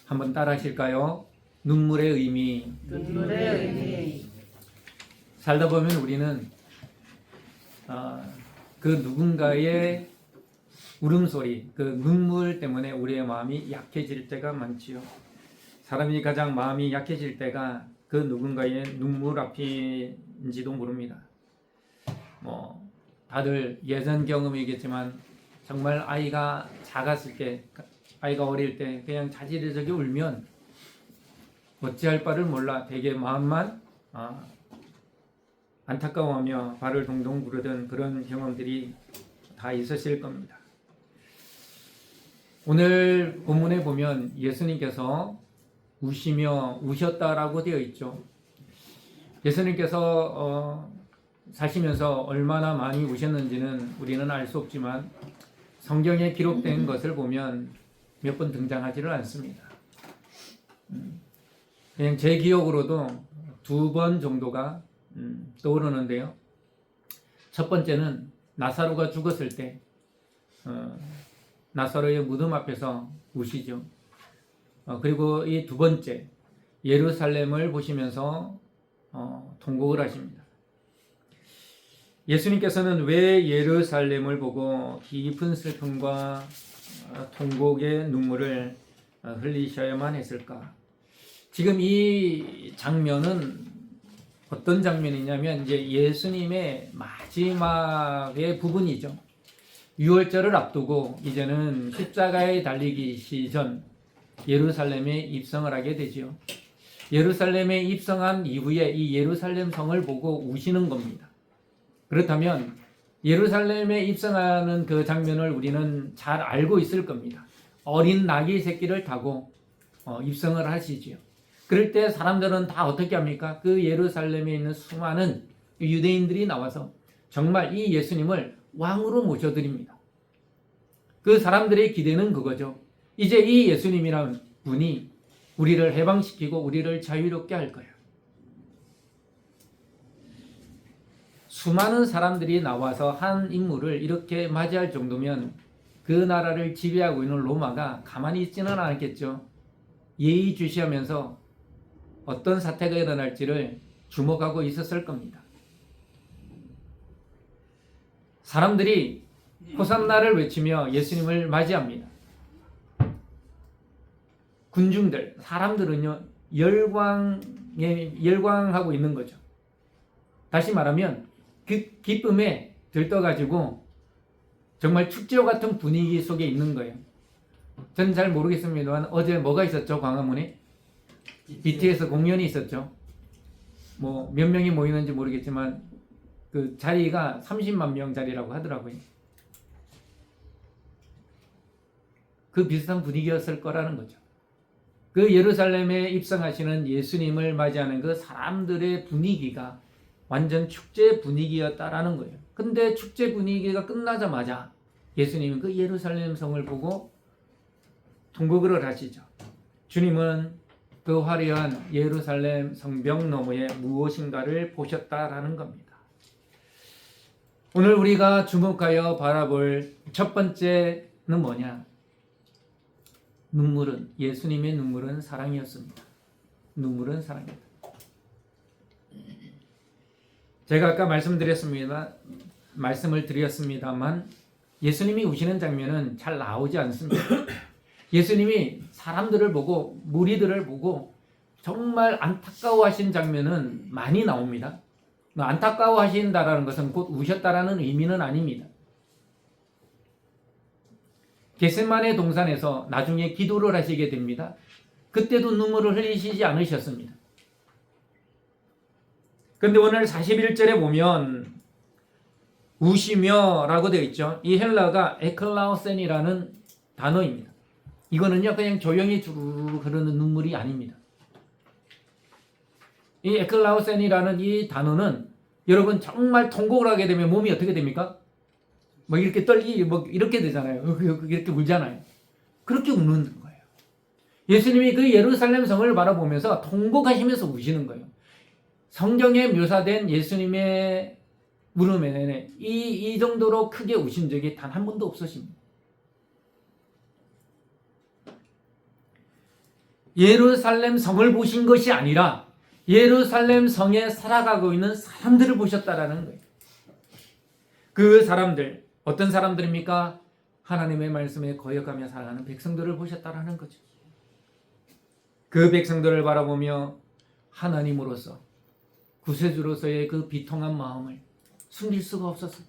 한번 따라 하실까요? 눈물의 의미. 눈물의 의미. 살다 보면 우리는 그 누군가의 울음소리, 그 눈물 때문에 우리의 마음이 약해질 때가 많지요. 사람이 가장 마음이 약해질 때가 그 누군가의 눈물 앞인지도 모릅니다. 다들 예전 경험이겠지만 정말 아이가 작았을 때, 아이가 어릴 때 그냥 자지러지게 울면 어찌할 바를 몰라 되게 마음만 안타까워하며 발을 동동 구르던 그런 경험들이 다 있으실 겁니다. 오늘 본문에 보면 예수님께서 우시며 우셨다라고 되어 있죠. 예수님께서 사시면서 얼마나 많이 우셨는지는 우리는 알 수 없지만 성경에 기록된 것을 보면 몇 번 등장하지를 않습니다. 그냥 제 기억으로도 2번 정도가 떠오르는데요. 첫 번째는 나사로가 죽었을 때 나사로의 무덤 앞에서 우시죠. 그리고 이 2번째 예루살렘을 보시면서 통곡을 하십니다. 예수님께서는 왜 예루살렘을 보고 깊은 슬픔과 통곡의 눈물을 흘리셔야만 했을까? 지금 이 장면은 어떤 장면이냐면 이제 예수님의 마지막의 부분이죠. 유월절을 앞두고 이제는 십자가에 달리기 시전 예루살렘에 입성을 하게 되지요. 예루살렘에 입성한 이후에 이 예루살렘 성을 보고 우시는 겁니다. 그렇다면 예루살렘에 입성하는 그 장면을 우리는 잘 알고 있을 겁니다. 어린 나귀 새끼를 타고 입성을 하시지요. 그럴 때 사람들은 다 어떻게 합니까? 그 예루살렘에 있는 수많은 유대인들이 나와서 정말 이 예수님을 왕으로 모셔드립니다. 그 사람들의 기대는 그거죠. 이제 이 예수님이라는 분이 우리를 해방시키고 우리를 자유롭게 할 거야. 수많은 사람들이 나와서 한 인물을 이렇게 맞이할 정도면 그 나라를 지배하고 있는 로마가 가만히 있지는 않았겠죠. 예의주시하면서 어떤 사태가 일어날지를 주목하고 있었을 겁니다. 사람들이 호산나를 외치며 예수님을 맞이합니다. 군중들, 사람들은요 열광하고 있는 거죠. 다시 말하면 그 기쁨에 들떠가지고 정말 축제와 같은 분위기 속에 있는 거예요. 저는 잘 모르겠습니다만 어제 뭐가 있었죠? 광화문에 BTS 공연이 있었죠. 뭐 몇 명이 모이는지 모르겠지만 그 자리가 30만 명 자리라고 하더라고요. 그 비슷한 분위기였을 거라는 거죠. 그 예루살렘에 입성하시는 예수님을 맞이하는 그 사람들의 분위기가 완전 축제 분위기였다라는 거예요. 근데 축제 분위기가 끝나자마자 예수님은 그 예루살렘 성을 보고 통곡을 하시죠. 주님은 그 화려한 예루살렘 성벽 너머에 무엇인가를 보셨다라는 겁니다. 오늘 우리가 주목하여 바라볼 첫 번째는 뭐냐? 예수님의 눈물은 사랑이었습니다. 눈물은 사랑이었다. 제가 아까 말씀을 드렸습니다만 예수님이 우시는 장면은 잘 나오지 않습니다. 예수님이 사람들을 보고 무리들을 보고 정말 안타까워하신 장면은 많이 나옵니다. 안타까워하신다라는 것은 곧 우셨다라는 의미는 아닙니다. 겟세마네 동산에서 나중에 기도를 하시게 됩니다. 그때도 눈물을 흘리시지 않으셨습니다. 그런데 오늘 41절에 보면 우시며 라고 되어 있죠. 이 헬라가 에클라우센이라는 단어입니다. 이거는요 그냥 조용히 주르르 흐르는 눈물이 아닙니다. 이 에클라우센이라는 이 단어는 여러분 정말 통곡을 하게 되면 몸이 어떻게 됩니까? 뭐 이렇게 이렇게 되잖아요. 이렇게 울잖아요. 그렇게 우는 거예요. 예수님이 그 예루살렘 성을 바라보면서 통곡하시면서 우시는 거예요. 성경에 묘사된 예수님의 울음에는 이 정도로 크게 우신 적이 단 한 번도 없으십니다. 예루살렘 성을 보신 것이 아니라 예루살렘 성에 살아가고 있는 사람들을 보셨다라는 거예요. 그 사람들, 어떤 사람들입니까? 하나님의 말씀에 거역하며 살아가는 백성들을 보셨다라는 거죠. 그 백성들을 바라보며 하나님으로서 구세주로서의 그 비통한 마음을 숨길 수가 없었어요.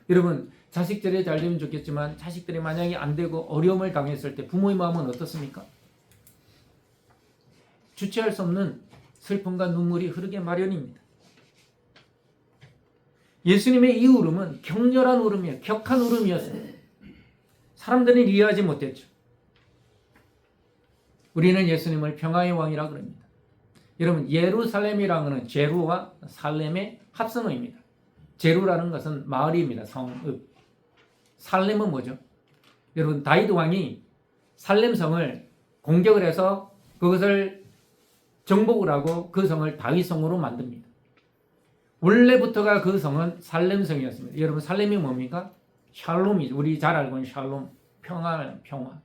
여러분, 자식들이 잘 되면 좋겠지만 자식들이 만약에 안 되고 어려움을 당했을 때 부모의 마음은 어떻습니까? 주체할 수 없는 슬픔과 눈물이 흐르게 마련입니다. 예수님의 이 울음은 격렬한 울음이에요. 격한 울음이었어요. 사람들은 이해하지 못했죠. 우리는 예수님을 평화의 왕이라고 합니다. 여러분, 예루살렘이라는 것은 제루와 살렘의 합성어입니다. 제루라는 것은 마을입니다. 성읍. 살렘은 뭐죠? 여러분, 다윗 왕이 살렘성을 공격을 해서 그것을 정복을 하고 그 성을 다윗성으로 만듭니다. 원래부터가 그 성은 살렘성이었습니다. 여러분, 살렘이 뭡니까? 샬롬이죠. 우리 잘 알고 있는 샬롬, 평화.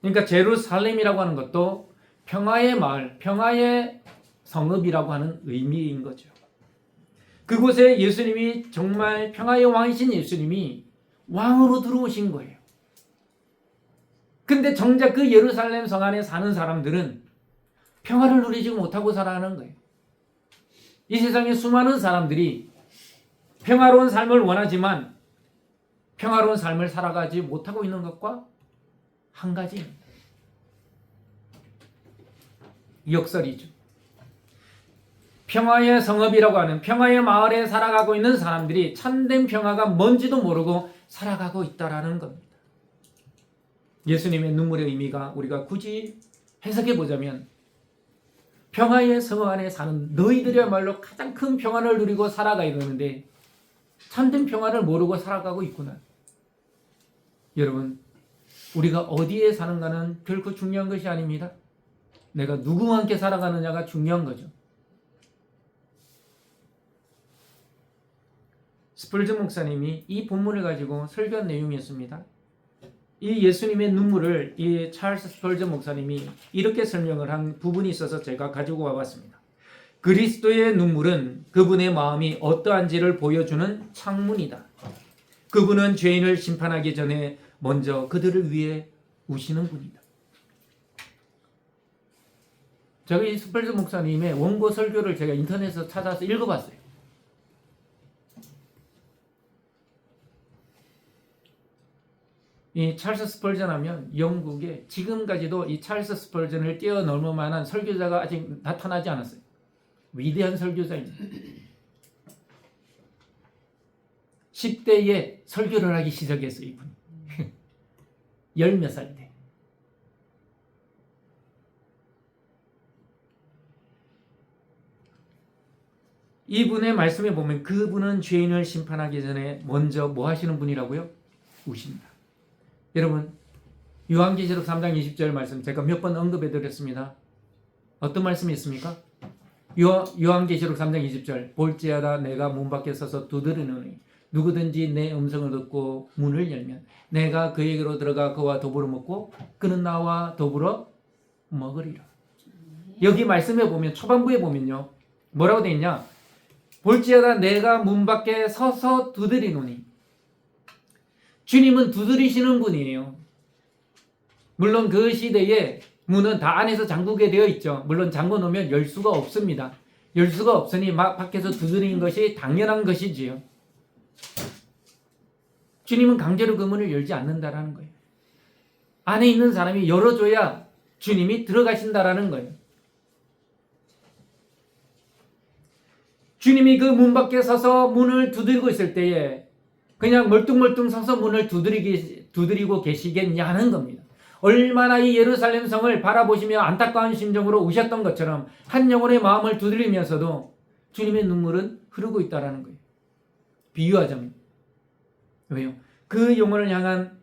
그러니까 제루살렘이라고 하는 것도 평화의 마을, 평화의 성읍이라고 하는 의미인 거죠. 그곳에 예수님이 정말 평화의 왕이신 예수님이 왕으로 들어오신 거예요. 근데 정작 그 예루살렘 성 안에 사는 사람들은 평화를 누리지 못하고 살아가는 거예요. 이 세상에 수많은 사람들이 평화로운 삶을 원하지만 평화로운 삶을 살아가지 못하고 있는 것과 한 가지입니다. 역설이죠. 평화의 성읍이라고 하는 평화의 마을에 살아가고 있는 사람들이 참된 평화가 뭔지도 모르고 살아가고 있다라는 겁니다. 예수님의 눈물의 의미가 우리가 굳이 해석해 보자면 평화의 성 안에 사는 너희들이야말로 가장 큰 평화를 누리고 살아가야 되는데 참된 평화를 모르고 살아가고 있구나. 여러분, 우리가 어디에 사는가는 결코 중요한 것이 아닙니다. 내가 누구와 함께 살아가느냐가 중요한 거죠. 스펄전 목사님이 이 본문을 가지고 설교한 내용이었습니다. 이 예수님의 눈물을 이 찰스 스펄전 목사님이 이렇게 설명을 한 부분이 있어서 제가 가지고 와봤습니다. 그리스도의 눈물은 그분의 마음이 어떠한지를 보여주는 창문이다. 그분은 죄인을 심판하기 전에 먼저 그들을 위해 우시는 분이다. 제가 이 스펄전 목사님의 원고 설교를 제가 인터넷에서 찾아서 읽어봤어요. 이 찰스 스펄전 하면 영국에 지금까지도 이 찰스 스펄전을 뛰어넘을 만한 설교자가 아직 나타나지 않았어요. 위대한 설교자입니다. 10대에 설교를 하기 시작했어요, 이분이. 10몇 살 때. 이분의 말씀에 보면 그분은 죄인을 심판하기 전에 먼저 뭐 하시는 분이라고요? 우신다. 여러분, 요한계시록 3장 20절 말씀 제가 몇 번 언급해 드렸습니다. 어떤 말씀이 있습니까? 요한계시록 3장 20절 볼지어다 내가 문 밖에 서서 두드리노니 누구든지 내 음성을 듣고 문을 열면 내가 그에게로 들어가 그와 더불어 먹고 그는 나와 더불어 먹으리라. 여기 말씀에 보면 초반부에 보면요, 뭐라고 되어 있냐? 볼지어다 내가 문 밖에 서서 두드리노니. 주님은 두드리시는 분이에요. 물론 그 시대에 문은 다 안에서 잠그게 되어 있죠. 물론 잠궈 놓으면 열 수가 없습니다. 열 수가 없으니 막 밖에서 두드리는 것이 당연한 것이지요. 주님은 강제로 그 문을 열지 않는다라는 거예요. 안에 있는 사람이 열어줘야 주님이 들어가신다라는 거예요. 주님이 그 문 밖에 서서 문을 두드리고 있을 때에 그냥 멀뚱멀뚱 서서 문을 두드리고 계시겠냐는 겁니다. 얼마나 이 예루살렘 성을 바라보시며 안타까운 심정으로 우셨던 것처럼 한 영혼의 마음을 두드리면서도 주님의 눈물은 흐르고 있다는 거예요. 비유하자면. 왜요? 그 영혼을 향한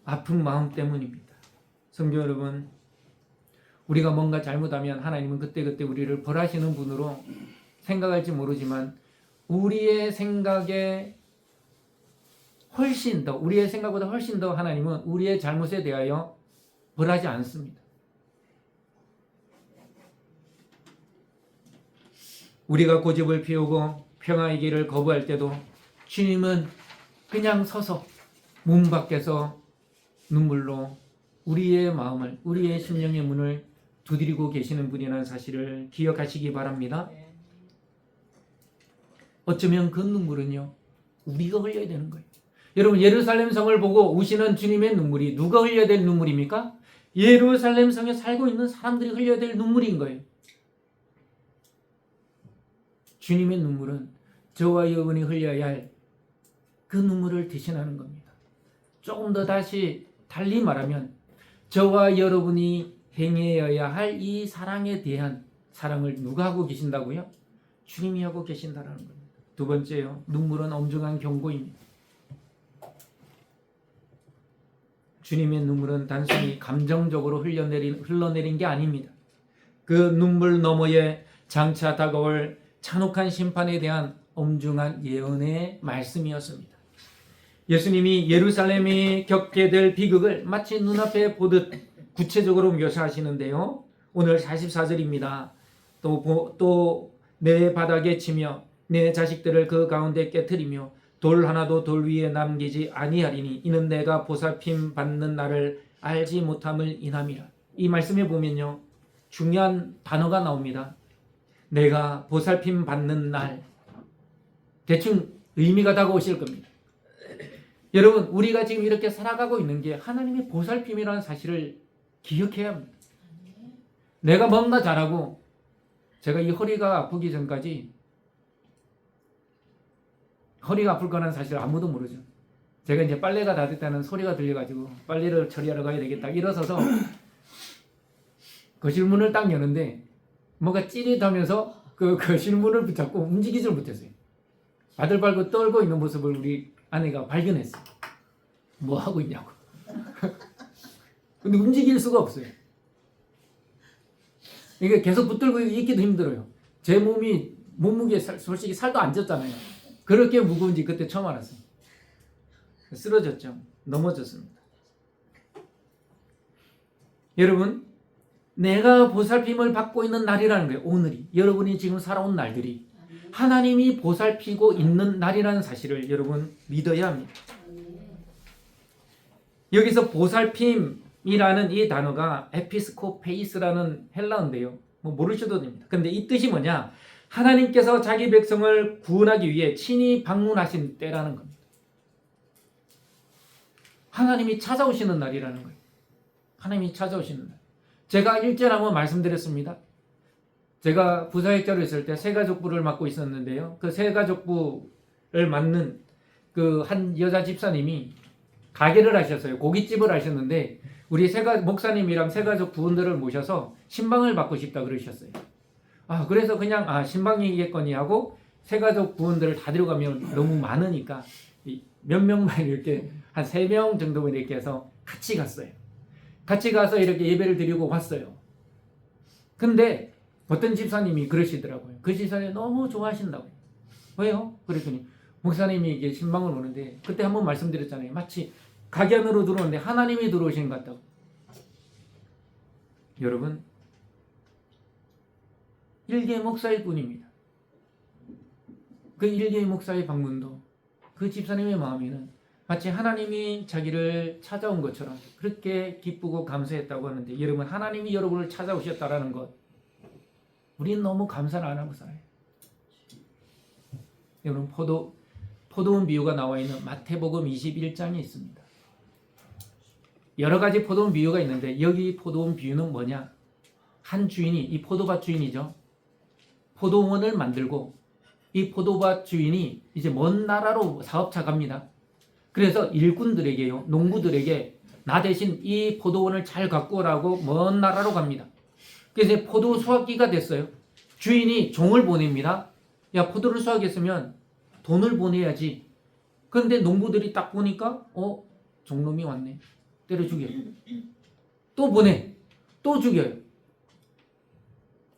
아픈 마음 때문입니다. 성도 여러분, 우리가 뭔가 잘못하면 하나님은 그때그때 우리를 벌하시는 분으로 생각할지 모르지만 우리의 생각에 훨씬 더 우리의 생각보다 훨씬 더 하나님은 우리의 잘못에 대하여 벌하지 않습니다. 우리가 고집을 피우고 평화의 길을 거부할 때도 주님은 그냥 서서 문 밖에서 눈물로 우리의 마음을, 우리의 심령의 문을 두드리고 계시는 분이라는 사실을 기억하시기 바랍니다. 어쩌면 그 눈물은요, 우리가 흘려야 되는 거예요. 여러분, 예루살렘 성을 보고 우시는 주님의 눈물이 누가 흘려야 될 눈물입니까? 예루살렘 성에 살고 있는 사람들이 흘려야 될 눈물인 거예요. 주님의 눈물은 저와 여러분이 흘려야 할 그 눈물을 대신하는 겁니다. 조금 더 다시 달리 말하면 저와 여러분이 행해야 할 이 사랑에 대한 사랑을 누가 하고 계신다고요? 주님이 하고 계신다라는 겁니다. 두 번째요, 눈물은 엄중한 경고입니다. 주님의 눈물은 단순히 감정적으로 흘러내린 게 아닙니다. 그 눈물 너머에 장차 다가올 잔혹한 심판에 대한 엄중한 예언의 말씀이었습니다. 예수님이 예루살렘이 겪게 될 비극을 마치 눈앞에 보듯 구체적으로 묘사하시는데요. 오늘 44절입니다. 또 내 바닥에 치며 내 자식들을 그 가운데 깨트리며 돌 하나도 돌 위에 남기지 아니하리니 이는 내가 보살핌 받는 날을 알지 못함을 인함이라. 이 말씀에 보면요, 중요한 단어가 나옵니다. 내가 보살핌 받는 날. 대충 의미가 다가오실 겁니다. 여러분, 우리가 지금 이렇게 살아가고 있는 게 하나님의 보살핌이라는 사실을 기억해야 합니다. 내가 뭔가 잘하고, 제가 이 허리가 아프기 전까지 허리가 아플 거라는 사실을 아무도 모르죠. 제가 이제 빨래가 다 됐다는 소리가 들려가지고 빨래를 처리하러 가야 되겠다 일어서서 거실문을 딱 여는데 뭐가 찌릿하면서 그 거실문을 붙잡고 움직이질 못했어요. 바들바들 떨고 있는 모습을 우리 아내가 발견했어요. 뭐 하고 있냐고. 근데 움직일 수가 없어요. 이게 계속 붙들고 있기도 힘들어요. 제 몸무게 솔직히 살도 안 쪘잖아요. 그렇게 무거운지 그때 처음 알았어요. 쓰러졌죠. 넘어졌습니다. 여러분, 내가 보살핌을 받고 있는 날이라는 거예요. 오늘이. 여러분이 지금 살아온 날들이 하나님이 보살피고 있는 날이라는 사실을 여러분 믿어야 합니다. 여기서 보살핌이라는 이 단어가 에피스코페이스라는 헬라어인데요. 뭐 모르셔도 됩니다. 근데 이 뜻이 뭐냐? 하나님께서 자기 백성을 구원하기 위해 친히 방문하신 때라는 겁니다. 하나님이 찾아오시는 날이라는 거예요. 하나님이 찾아오시는 날. 제가 일전에 한번 말씀드렸습니다. 제가 부사역자로 있을 때 세가족부를 맡고 있었는데요. 그 세가족부를 맡는 그 한 여자 집사님이 가게를 하셨어요. 고깃집을 하셨는데 우리 목사님이랑 세가족 부원들을 모셔서 신방을 받고 싶다 그러셨어요. 그래서 그냥 신방이겠거니 하고 세가족 부원들을 다 데려가면 너무 많으니까 몇 명만 이렇게 한 3명 정도만 이렇게 해서 같이 갔어요. 같이 가서 이렇게 예배를 드리고 왔어요. 근데 어떤 집사님이 그러시더라고요. 그 집사님이 너무 좋아하신다고. 왜요? 그랬더니 목사님이 이게 신방을 오는데 그때 한번 말씀드렸잖아요. 마치 가게 안으로 들어오는데 하나님이 들어오신 것 같다고. 여러분, 일개 목사일 뿐입니다. 그 일개 목사의 방문도 그 집사님의 마음에는 마치 하나님이 자기를 찾아온 것처럼 그렇게 기쁘고 감사했다고 하는데, 여러분, 하나님이 여러분을 찾아오셨다라는 것, 우리는 너무 감사를 안 하고 살아요. 여러분, 포도원 비유가 나와 있는 마태복음 21장에 있습니다. 여러 가지 포도원 비유가 있는데 여기 포도원 비유는 뭐냐? 한 주인이, 이 포도밭 주인이죠. 포도원을 만들고 이 포도밭 주인이 이제 먼 나라로 사업차 갑니다. 그래서 일꾼들에게요, 농부들에게 나 대신 이 포도원을 잘 갖고 오라고 먼 나라로 갑니다. 그래서 포도 수확기가 됐어요. 주인이 종을 보냅니다. 야, 포도를 수확했으면 돈을 보내야지. 그런데 농부들이 딱 보니까 종놈이 왔네. 때려 죽여요. 또 보내. 또 죽여요.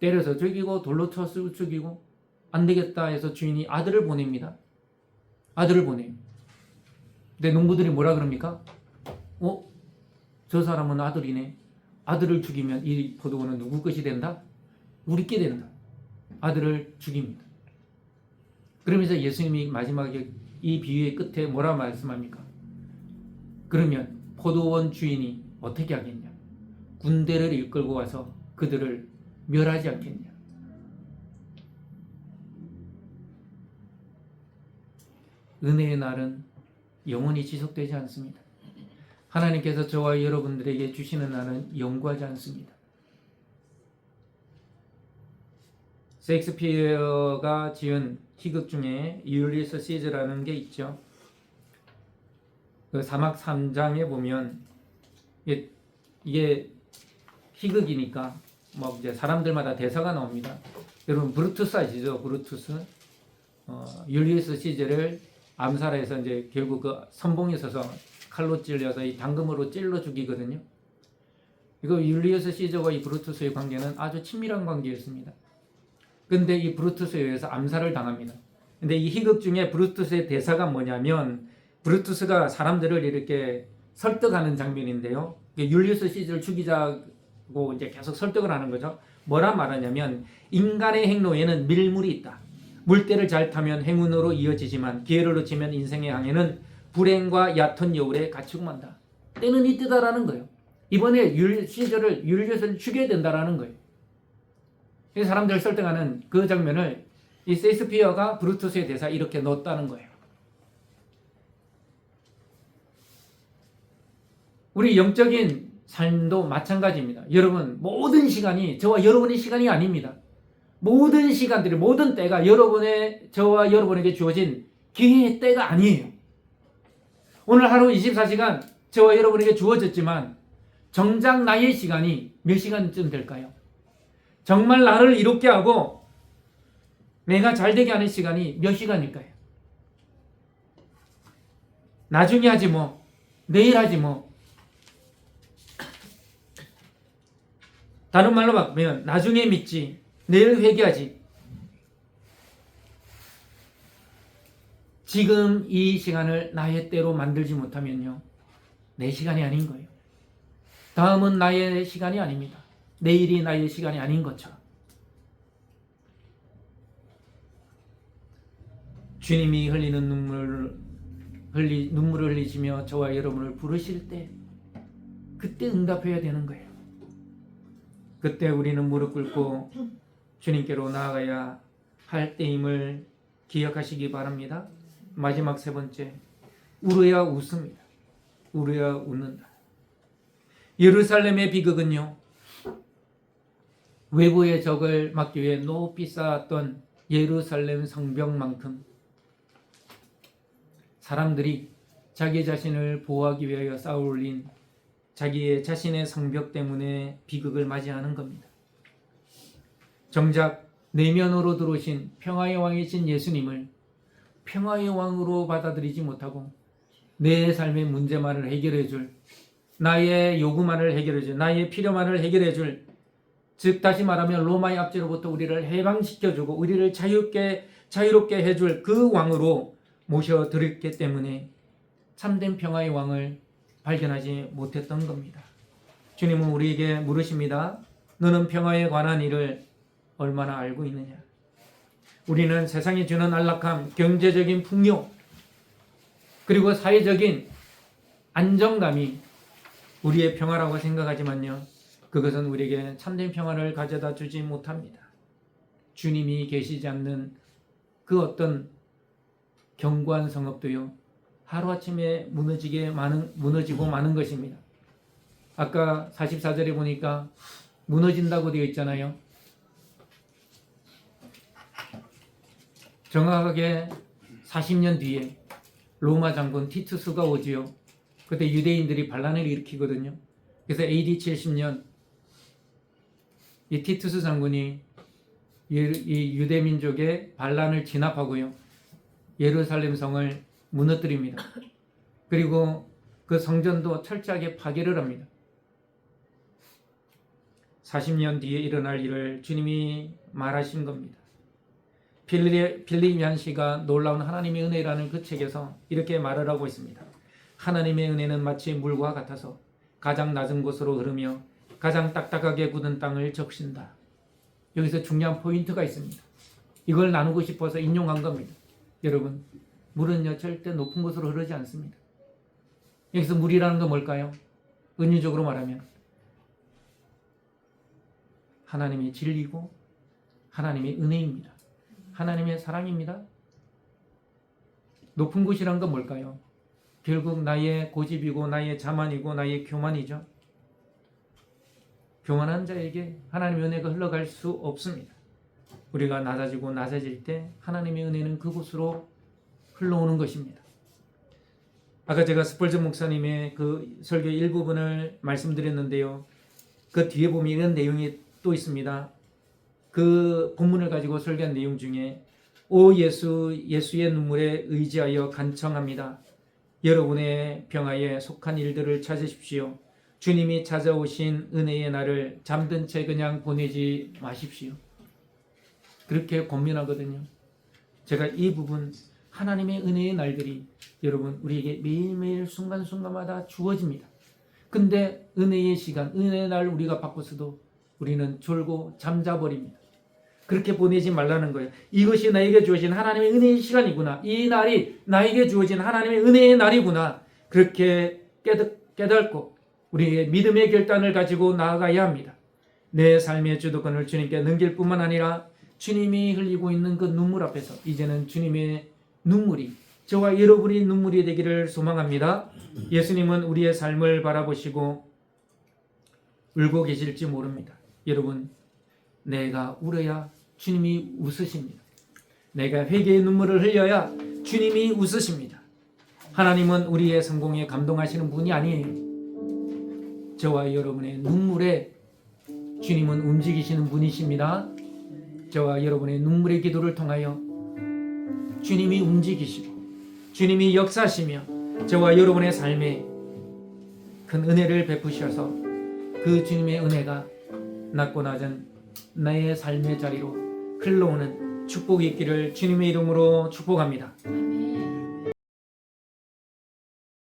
때려서 죽이고 돌로 쳐서 죽이고, 안 되겠다 해서 주인이 아들을 보냅니다. 아들을 보내요. 근데 농부들이 뭐라 그럽니까? 저 사람은 아들이네. 아들을 죽이면 이 포도원은 누구 것이 된다? 우리께 된다. 아들을 죽입니다. 그러면서 예수님이 마지막에 이 비유의 끝에 뭐라 말씀합니까? 그러면 포도원 주인이 어떻게 하겠냐? 군대를 이끌고 와서 그들을 멸하지 않겠냐? 은혜의 날은 영원히 지속되지 않습니다. 하나님께서 저와 여러분들에게 주시는 날은 영구하지 않습니다. 셰익스피어가 지은 희극 중에 율리스 시즈라는 게 있죠. 그 사막 3장에 보면 이게 희극이니까 뭐 이제 사람들마다 대사가 나옵니다. 여러분 브루투스 아시죠? 브루투스. 율리스 시즈를 암살해서 이제 결국 그 선봉에 서서 칼로 찔려서 이 당금으로 찔러 죽이거든요. 이거 율리우스 시저와 이 브루투스의 관계는 아주 친밀한 관계였습니다. 근데 이 브루투스에 의해서 암살을 당합니다. 근데 이 희극 중에 브루투스의 대사가 뭐냐면 브루투스가 사람들을 이렇게 설득하는 장면인데요. 율리우스 시저를 죽이자고 이제 계속 설득을 하는 거죠. 뭐라 말하냐면 인간의 행로에는 밀물이 있다. 물때를 잘 타면 행운으로 이어지지만 기회를 놓치면 인생의 항해는 불행과 얕은 여울에 갇히고 만다. 때는 이때다라는 거예요. 이번에 율리우스를 죽여야 된다라는 거예요. 사람들을 설득하는 그 장면을 이 셰익스피어가 브루투스의 대사에 이렇게 넣었다는 거예요. 우리 영적인 삶도 마찬가지입니다. 여러분, 모든 시간이 저와 여러분의 시간이 아닙니다. 모든 시간들이, 모든 때가 저와 여러분에게 주어진 기회의 때가 아니에요. 오늘 하루 24시간 저와 여러분에게 주어졌지만 정작 나의 시간이 몇 시간쯤 될까요? 정말 나를 이롭게 하고 내가 잘되게 하는 시간이 몇 시간일까요? 나중에 하지 뭐, 내일 하지 뭐. 다른 말로 바꾸면 나중에 믿지, 내일 회개하지. 지금 이 시간을 나의 때로 만들지 못하면요, 내 시간이 아닌 거예요. 다음은 나의 시간이 아닙니다. 내일이 나의 시간이 아닌 것처럼. 주님이 흘리는 눈물을 흘리시며 저와 여러분을 부르실 때 그때 응답해야 되는 거예요. 그때 우리는 무릎 꿇고 주님께로 나아가야 할 때임을 기억하시기 바랍니다. 마지막 세 번째, 울어야 웃습니다. 울어야 웃는다. 예루살렘의 비극은요, 외부의 적을 막기 위해 높이 쌓았던 예루살렘 성벽만큼 사람들이 자기 자신을 보호하기 위하여 쌓아올린 자기의 자신의 성벽 때문에 비극을 맞이하는 겁니다. 정작 내면으로 들어오신 평화의 왕이신 예수님을 평화의 왕으로 받아들이지 못하고 내 삶의 문제만을 해결해줄, 나의 요구만을 해결해줄, 나의 필요만을 해결해줄, 즉 다시 말하면 로마의 압제로부터 우리를 해방시켜주고 우리를 자유롭게 해줄 그 왕으로 모셔드렸기 때문에 참된 평화의 왕을 발견하지 못했던 겁니다. 주님은 우리에게 물으십니다. 너는 평화에 관한 일을 얼마나 알고 있느냐? 우리는 세상이 주는 안락함, 경제적인 풍요, 그리고 사회적인 안정감이 우리의 평화라고 생각하지만요, 그것은 우리에게 참된 평화를 가져다 주지 못합니다. 주님이 계시지 않는 그 어떤 견고한 성읍도요, 하루아침에 무너지고 마는 것입니다. 아까 44절에 보니까 무너진다고 되어 있잖아요. 정확하게 40년 뒤에 로마 장군 티투스가 오지요. 그때 유대인들이 반란을 일으키거든요. 그래서 AD 70년 이 티투스 장군이 이 유대민족의 반란을 진압하고요, 예루살렘 성을 무너뜨립니다. 그리고 그 성전도 철저하게 파괴를 합니다. 40년 뒤에 일어날 일을 주님이 말하신 겁니다. 빌립 얀시가 놀라운 하나님의 은혜라는 그 책에서 이렇게 말을 하고 있습니다. 하나님의 은혜는 마치 물과 같아서 가장 낮은 곳으로 흐르며 가장 딱딱하게 굳은 땅을 적신다. 여기서 중요한 포인트가 있습니다. 이걸 나누고 싶어서 인용한 겁니다. 여러분, 물은요 절대 높은 곳으로 흐르지 않습니다. 여기서 물이라는 건 뭘까요? 은유적으로 말하면 하나님의 진리고 하나님의 은혜입니다. 하나님의 사랑입니다. 높은 곳이란 건 뭘까요? 결국 나의 고집이고 나의 자만이고 나의 교만이죠. 교만한 자에게 하나님의 은혜가 흘러갈 수 없습니다. 우리가 낮아지고 낮아질 때 하나님의 은혜는 그곳으로 흘러오는 것입니다. 아까 제가 스펄전 목사님의 그 설교 일부분을 말씀드렸는데요. 그 뒤에 보면 이런 내용이 또 있습니다. 그 본문을 가지고 설교한 내용 중에 오 예수의 눈물에 의지하여 간청합니다. 여러분의 병화에 속한 일들을 찾으십시오. 주님이 찾아오신 은혜의 날을 잠든 채 그냥 보내지 마십시오. 그렇게 권면하거든요. 제가 이 부분 하나님의 은혜의 날들이 여러분 우리에게 매일매일 순간순간마다 주어집니다. 근데 은혜의 시간, 은혜의 날 우리가 바꿔서도 우리는 졸고 잠자버립니다. 그렇게 보내지 말라는 거예요. 이것이 나에게 주어진 하나님의 은혜의 시간이구나. 이 날이 나에게 주어진 하나님의 은혜의 날이구나. 그렇게 깨닫고 우리의 믿음의 결단을 가지고 나아가야 합니다. 내 삶의 주도권을 주님께 넘길 뿐만 아니라 주님이 흘리고 있는 그 눈물 앞에서 이제는 주님의 눈물이 저와 여러분의 눈물이 되기를 소망합니다. 예수님은 우리의 삶을 바라보시고 울고 계실지 모릅니다. 여러분, 내가 울어야 주님이 웃으십니다. 내가 회개의 눈물을 흘려야 주님이 웃으십니다. 하나님은 우리의 성공에 감동하시는 분이 아니에요. 저와 여러분의 눈물에 주님은 움직이시는 분이십니다. 저와 여러분의 눈물의 기도를 통하여 주님이 움직이시고 주님이 역사하시며 저와 여러분의 삶에 큰 은혜를 베푸셔서 그 주님의 은혜가 낮고 낮은 나의 삶의 자리로 흘러오는 축복이 있기를 주님의 이름으로 축복합니다.